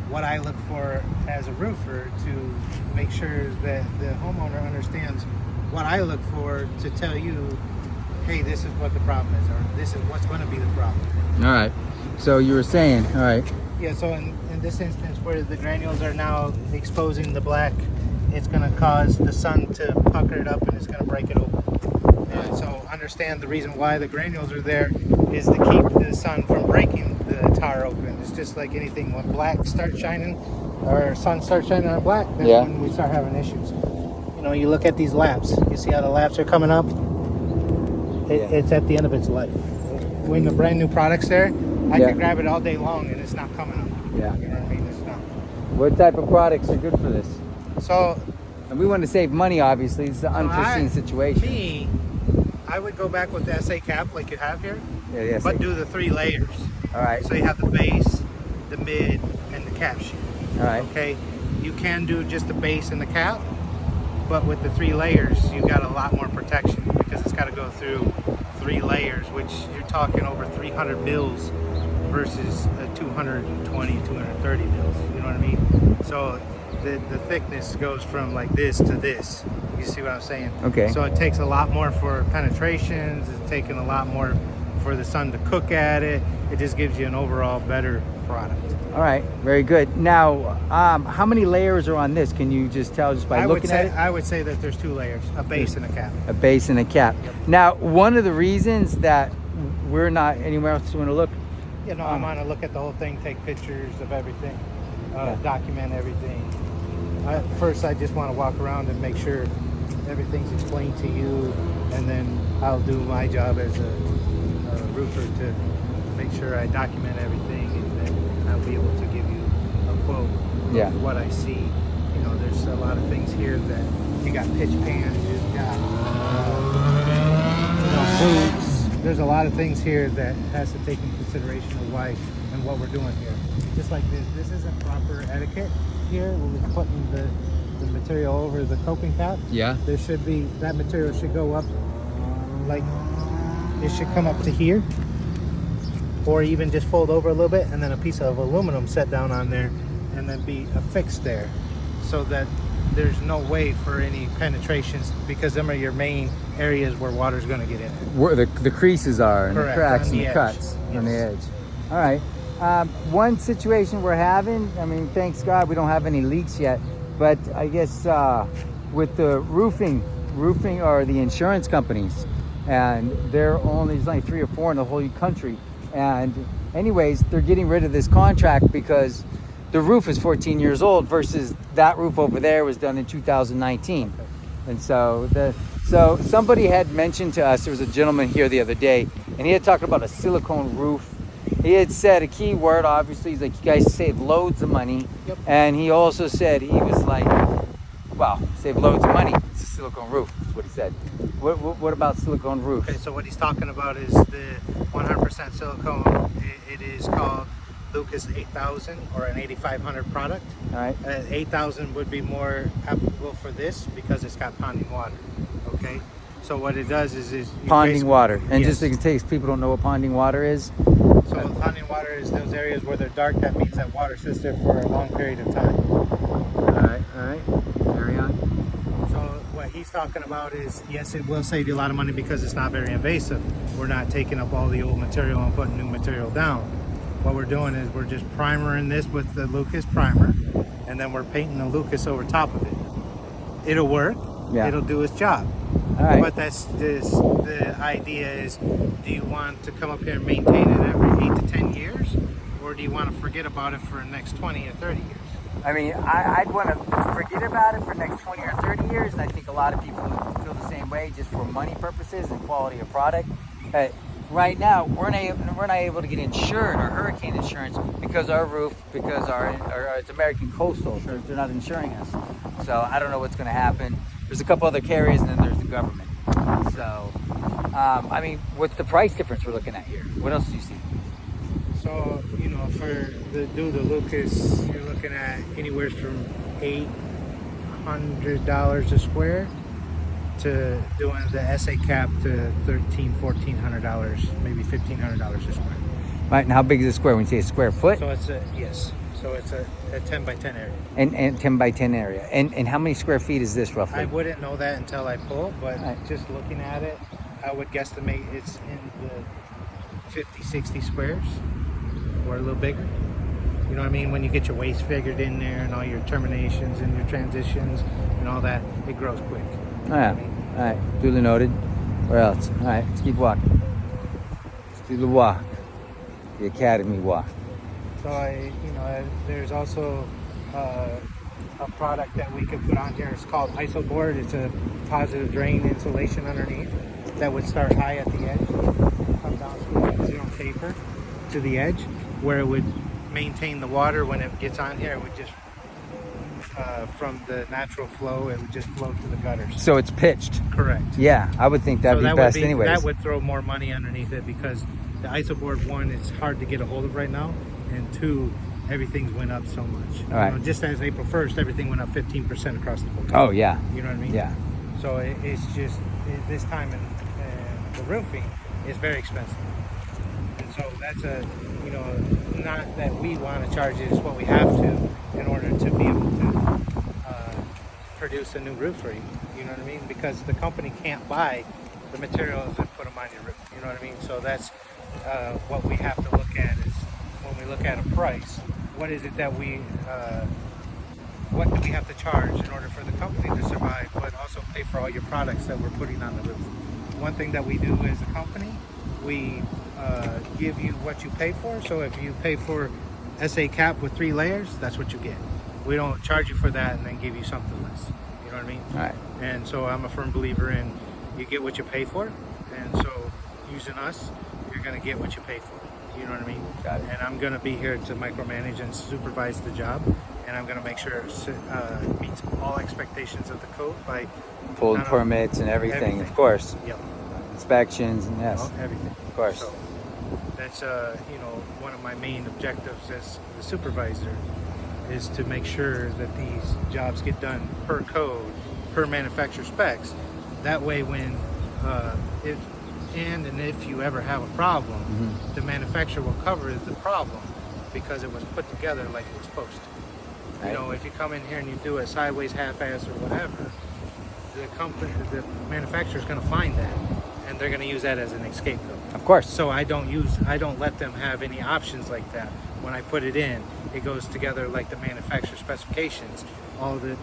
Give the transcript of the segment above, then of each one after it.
what I look for as a roofer to make sure that the homeowner understands what I look for to tell you, hey, this is what the problem is, or this is what's going to be the problem. All right. So you were saying, all right. Yeah, so in this instance where the granules are now exposing the black, it's going to cause the sun to pucker it up and it's going to break it open. And so understand the reason why the granules are there is to keep the sun from breaking the tar open. It's just like anything. When black starts shining, or sun starts shining on black, that's when we start having issues. You know, you look at these laps. You see how the laps are coming up? It's at the end of its life. When the brand new product's there, I can grab it all day long and it's not coming up. Yeah. You know what I mean? It's not. What type of products are good for this? So, and we want to save money, obviously. It's an unforeseen situation. I would go back with the SA cap like you have here, but do the 3 layers. All right. So you have the base, the mid, and the cap sheet. All right. Okay. You can do just the base and the cap, but with the 3 layers, you got a lot more protection because it's got to go through 3 layers, which you're talking over 300 mils versus 220, 230 mils. You know what I mean? So the thickness goes from like this to this. You see what I'm saying? Okay. So it takes a lot more for penetrations. It's taking a lot more for the sun to cook at it. It just gives you an overall better product. All right, very good. Now, how many layers are on this? Can you just tell just by looking at it? I would say that there's 2 layers, a base and a cap. A base and a cap. Yep. Now, one of the reasons that we're not anywhere else to look. You know, I'm on to look at the whole thing, take pictures of everything, document everything. First, I just want to walk around and make sure everything's explained to you, and then I'll do my job as a roofer to make sure I document everything, and then I'll be able to give you a quote of what I see. You know, there's a lot of things here that you got pitch pans, you've got boots. There's a lot of things here that has to take into consideration of why and what we're doing here. Just like this isn't proper etiquette here. We're putting the material over the coping cap. Yeah. There should be, that material should go up, like it should come up to here, or even just fold over a little bit, and then a piece of aluminum set down on there and then be affixed there, so that there's no way for any penetrations, because them are your main areas where water's going to get in. Where the creases are, and correct, the cracks and the edge. cuts on the edge. All right. One situation we're having, I mean, thanks God we don't have any leaks yet, but I guess with the roofing or the insurance companies, and there's only 3 or 4 in the whole country, and anyways, they're getting rid of this contract because the roof is 14 years old versus that roof over there was done in 2019. And so somebody had mentioned to us, there was a gentleman here the other day, and he had talked about a silicone roof. He had said a key word, obviously. He's like, you guys save loads of money. Yep. And he also said, he was like, well, save loads of money. It's a silicone roof, is what he said. What about silicone roof? Okay, so what he's talking about is the 100% silicone. It is called Lucas 8000 or an 8500 product. All right. 8000 would be more applicable for this because it's got ponding water. Okay. So what it does is ponding water. And just in case people don't know what ponding water is. So ponding water is those areas where they're dark. That means that water sits there for a long period of time. All right. Carry on. So what he's talking about is, yes, it will save you a lot of money because it's not very invasive. We're not taking up all the old material and putting new material down. What we're doing is we're just primering this with the Lucas primer, and then we're painting the Lucas over top of it. It'll work. Yeah. It'll do its job. All right. But the idea is, do you want to come up here and maintain it every 8 to 10 years, or do you want to forget about it for the next 20 or 30 years? I mean, I'd want to forget about it for the next 20 or 30 years, and I think a lot of people feel the same way, just for money purposes and quality of product. Right now, we're not able to get insured or hurricane insurance because our roof, because it's American Coastal, so they're not insuring us. So I don't know what's going to happen. There's a couple other carriers, and then there's the government. So, I mean, what's the price difference we're looking at here? What else do you see? So, you know, for the Lucas, you're looking at anywhere from $800 a square to doing the SA cap to $1,400, maybe $1,500 a square. Right, and how big is a square when you say a square foot? So it's yes. So it's a 10 by 10 area. And 10 by 10 area. And how many square feet is this roughly? I wouldn't know that until I pull, but Right. just looking at it, I would guesstimate it's in the 50, 60 squares or a little bigger. You know what I mean? When you get your waste figured in there and all your terminations and your transitions and all that, it grows quick. All right. All right. Duly noted. Where else? All right. Let's keep walking. Let's do the walk. The academy walk. So there's also a product that we could put on here. It's called IsoBoard. It's a positive drain insulation underneath that would start high at the edge, come down to zero taper to the edge, where it would maintain the water when it gets on here. It would just from the natural flow, it would just flow to the gutters. So it's pitched. Correct. Yeah, I would think that'd be best anyways. That would throw more money underneath it because the IsoBoard, one, it's hard to get a hold of right now, and two, everything's went up so much. All right. Just as April 1st, everything went up 15% across the board. Oh yeah. You know what I mean? Yeah. So it's just this time in the roofing is very expensive, and so that's not that we want to charge it, it's what we have to in order to be able to produce a new roof for you. You know what I mean? Because the company can't buy the materials and put them on your roof. You know what I mean? So that's what we have to look at is when we look at a price, what is it that what do we have to charge in order for the company to survive, but also pay for all your products that we're putting on the roof. One thing that we do as a company, we give you what you pay for. So if you pay for SA cap with 3 layers, that's what you get. We don't charge you for that and then give you something less. You know what I mean? All right. And so I'm a firm believer in you get what you pay for. And so using us, you're going to get what you pay for. You know what I mean? Got it. And I'm going to be here to micromanage and supervise the job. And I'm going to make sure it meets all expectations of the code by Pulled permits and everything, of course. Yep. Inspections and yes. Well, everything. Of course. So that's one of my main objectives as the supervisor is to make sure that these jobs get done per code, per manufacturer specs. That way, when if you ever have a problem, the manufacturer will cover the problem because it was put together like it was supposed to. Right. You know, if you come in here and you do it sideways, half-ass, or whatever, the manufacturer is going to find that, and they're going to use that as an escape code. Of course. So I don't let them have any options like that. When I put it in, it goes together like the manufacturer specifications, all the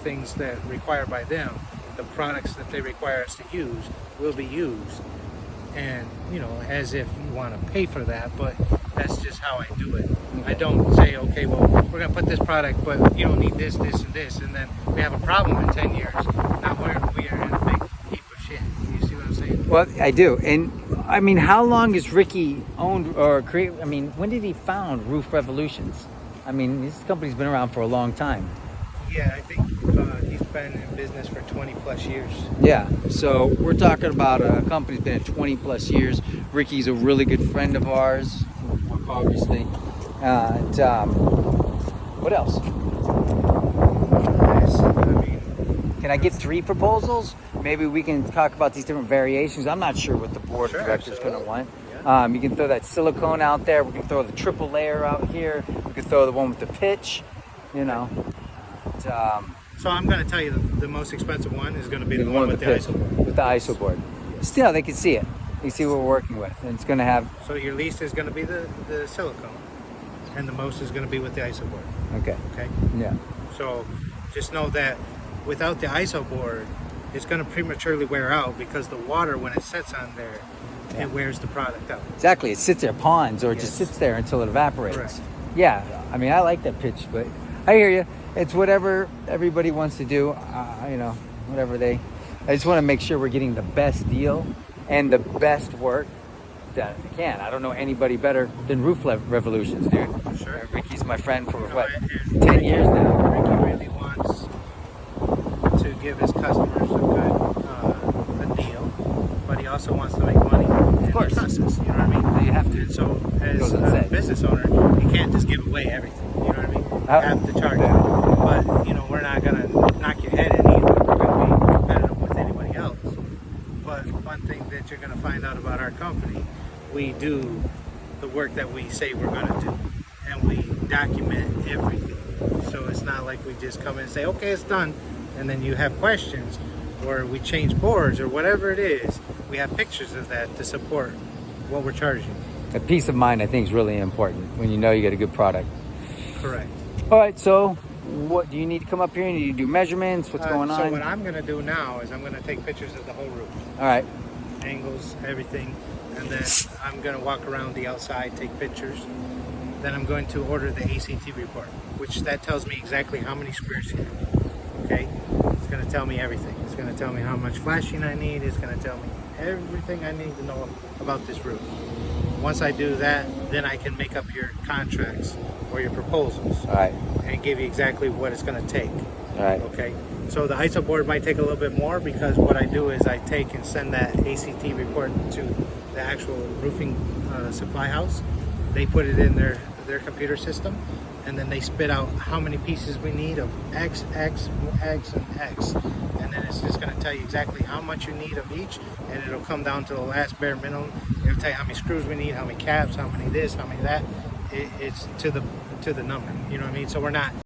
things that required by them, the products that they require us to use will be used, and as if you want to pay for that, but that's just how I do it. I don't say, okay, well, we're going to put this product, but you don't need this, this, and this, and then we have a problem in 10 years. Now we are in a big heap of shit. You see what I'm saying? Well, I do. And I mean, how long has Ricky owned or created? I mean, when did he found Roof Revolutions? I mean, this company's been around for a long time. Yeah, I think he's been in business for 20 plus years. Yeah, so we're talking about a company's been at 20 plus years. Ricky's a really good friend of ours, obviously. And what else? Can I get 3 proposals? Maybe we can talk about these different variations. I'm not sure what the board of directors is going to want. Yeah. You can throw that silicone out there. We can throw the triple layer out here. We can throw the one with the pitch, So I'm going to tell you the most expensive one is going to be the one with the IsoBoard. With the IsoBoard. Still, they can see it. They see what we're working with. And it's going to have... So your least is going to be the silicone, and the most is going to be with the IsoBoard. Okay. Okay? Yeah. So just know that without the IsoBoard, it's going to prematurely wear out because the water, when it sits on there, it wears the product out. Exactly. It sits there, ponds, or it just sits there until it evaporates. Correct. Yeah. I mean, I like that pitch, but I hear you. It's whatever everybody wants to do, whatever they... I just want to make sure we're getting the best deal and the best work that we can. I don't know anybody better than Roof Revolutions, dude. Sure. Ricky's my friend for, 10 Ricky, years now. Ricky really wants to give his customers a deal, but he also wants to make money in the process. You know what I mean? You have to. And so as a business owner, you can't just give away everything. You know what I mean? You have to charge it. But, we're not going to knock your head in either. We're going to be competitive with anybody else. But one thing that you're going to find out about our company, we do the work that we say we're going to do. And we document everything. So it's not like we just come in and say, okay, it's done, and then you have questions, or we change boards, or whatever it is. We have pictures of that to support what we're charging. The peace of mind, I think, is really important when you know you get a good product. Correct. All right, so what do you need to come up here? You need to do measurements? What's going on? So what I'm going to do now is I'm going to take pictures of the whole roof. All right. Angles, everything, and then I'm going to walk around the outside, take pictures. Then I'm going to order the ACT report, which that tells me exactly how many squares here. Okay, it's going to tell me everything. It's going to tell me how much flashing I need. It's going to tell me everything I need to know about this roof. Once I do that, then I can make up your contracts or your proposals. All right. And give you exactly what it's going to take. All right. Okay. So the ISO board might take a little bit more, because what I do is I take and send that ACT report to the actual roofing supply house. They put it in their computer system, and then they spit out how many pieces we need of X, X, X, and X. And then it's just going to tell you exactly how much you need of each, and it'll come down to the last bare minimum. It'll tell you how many screws we need, how many caps, how many this, how many that. It's to the number. You know what I mean? So we're not